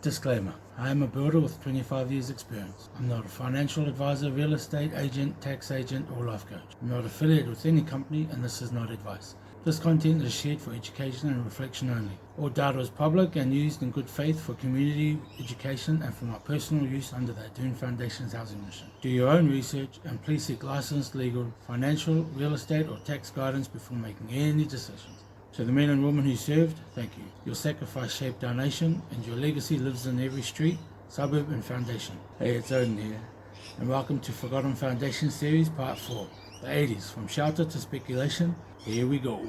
Disclaimer: I am a builder with 25 years experience. I'm not a financial advisor, real estate agent, tax agent, or life coach. I'm not affiliated with any company, and this is not advice. This content is shared for education and reflection only. All data is public and used in good faith for community education and for my personal use under the Odinn Foundation's housing mission. Do your own research and please seek licensed, legal, financial, real estate, or tax guidance before making any decisions. To the men and women who served, thank you. Your sacrifice shaped our nation, and your legacy lives in every street, suburb, and foundation. Hey, it's Odinn here, and welcome to Forgotten Foundation Series Part 4, the 80's, from shelter to speculation. Here we go.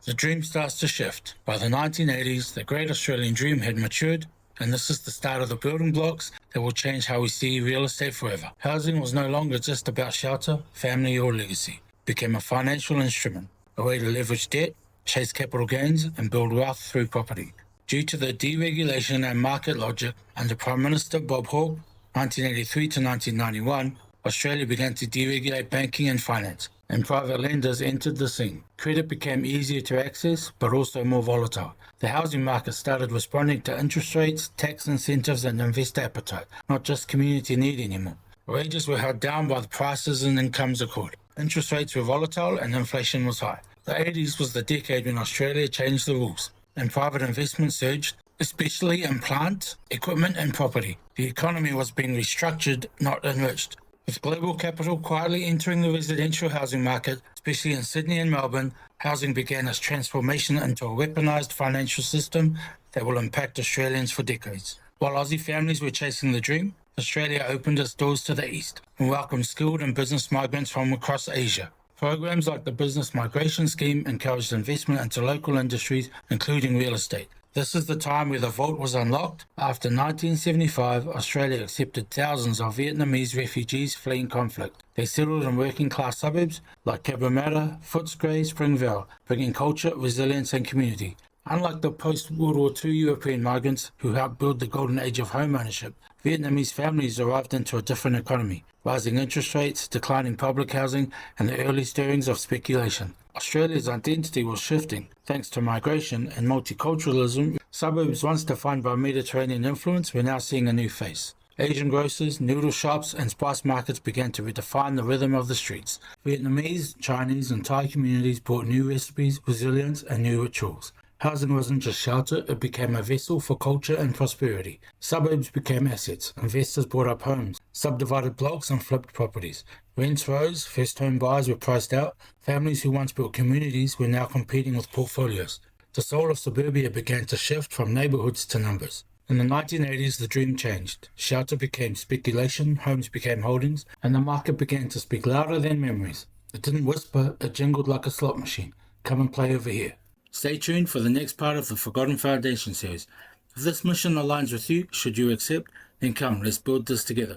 The dream starts to shift. By the 1980s, the great Australian dream had matured, and this is the start of the building blocks that will change how we see real estate forever. Housing was no longer just about shelter, family, or legacy. It became a financial instrument, a way to leverage debt, chase capital gains, and build wealth through property. Due to the deregulation and market logic under Prime Minister Bob Hawke, 1983 to 1991, Australia began to deregulate banking and finance, and private lenders entered the scene. Credit became easier to access, but also more volatile. The housing market started responding to interest rates, tax incentives, and investor appetite, not just community need anymore. Wages were held down by the prices and incomes accorded. Interest rates were volatile and inflation was high. The 80s was the decade when Australia changed the rules, and private investment surged, especially in plant, equipment, and property. The economy was being restructured, not enriched. With global capital quietly entering the residential housing market, especially in Sydney and Melbourne, housing began its transformation into a weaponized financial system that will impact Australians for decades. While Aussie families were chasing the dream, Australia opened its doors to the east and welcomed skilled and business migrants from across Asia. Programs like the Business Migration Scheme encouraged investment into local industries, including real estate. This is the time where the vault was unlocked. After 1975, Australia accepted thousands of Vietnamese refugees fleeing conflict. They settled in working-class suburbs like Cabramatta, Footscray, Springvale, bringing culture, resilience, and community. Unlike the post-World War II European migrants who helped build the golden age of home ownership, Vietnamese families arrived into a different economy. Rising interest rates, declining public housing, and the early stirrings of speculation. Australia's identity was shifting. Thanks to migration and multiculturalism, suburbs once defined by Mediterranean influence were now seeing a new face. Asian grocers, noodle shops, and spice markets began to redefine the rhythm of the streets. Vietnamese, Chinese, and Thai communities brought new recipes, resilience, and new rituals. Housing wasn't just shelter, it became a vessel for culture and prosperity. Suburbs became assets. Investors bought up homes, subdivided blocks, and flipped properties. Rents rose, first home buyers were priced out. Families who once built communities were now competing with portfolios. The soul of suburbia began to shift from neighborhoods to numbers. In the 1980s, the dream changed. Shelter became speculation, homes became holdings, and the market began to speak louder than memories. It didn't whisper, it jingled like a slot machine. Come and play over here. Stay tuned for the next part of the Forgotten Foundation series. If this mission aligns with you, should you accept, then come, let's build this together.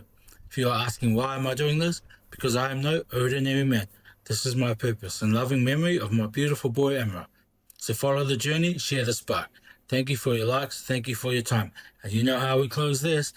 If you are asking why am I doing this, because I am no ordinary man. This is my purpose, in loving memory of my beautiful boy Amra. So follow the journey, share the spark. Thank you for your likes, thank you for your time. And you know how we close this.